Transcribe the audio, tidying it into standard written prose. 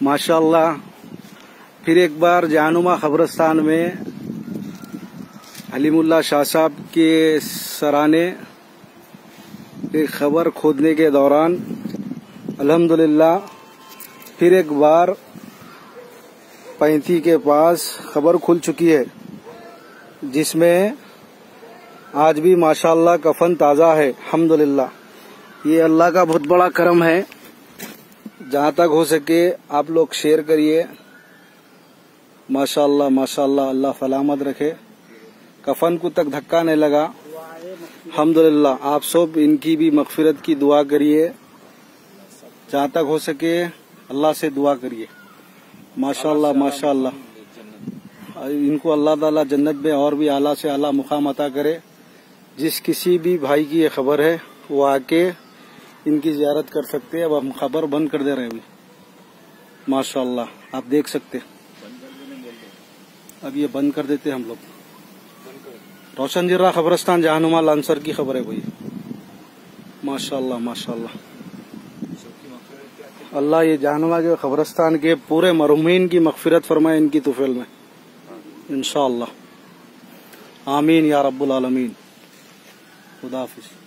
माशाअल्लाह फिर एक बार जहानुमा खबरस्तान में हलीमुल्लाह शाह साहब के सराने एक खबर खोदने के दौरान अल्हम्दुलिल्लाह फिर एक बार 35 के पास खबर खुल चुकी है, जिसमें आज भी माशाअल्लाह कफन ताज़ा है। अल्हम्दुलिल्लाह ये अल्लाह का बहुत बड़ा करम है। जहाँ तक हो सके आप लोग शेयर करिए। माशाअल्लाह माशाअल्लाह, अल्लाह सलामत रखे, कफन को तक धक्का नहीं लगा। अल्हम्दुलिल्लाह आप सब इनकी भी मगफिरत की दुआ करिए, जहाँ तक हो सके अल्लाह से दुआ करिए। माशाअल्लाह माशाअल्लाह, इनको अल्लाह ताला जन्नत में और भी आला से आला मुकाम अता करे। जिस किसी भी भाई की ये खबर है वो आके इनकी ज़ियारत कर सकते हैं। अब हम खबर बंद कर दे रहे हैं अभी। माशाअल्लाह आप देख सकते हैं, अब ये बंद कर देते हैं हम लोग। रोशन जिर्रा खबरस्तान जहानुमा लांसर की खबर है भाई। माशाअल्लाह माशाअल्लाह, अल्लाह ये जहानुमा के खबरस्तान के पूरे मरहूमीन की मगफिरत फरमाए इनकी तुफैल में इंशाअल्लाह। आमीन या रब्बुल आलमीन। खुदा हाफिज।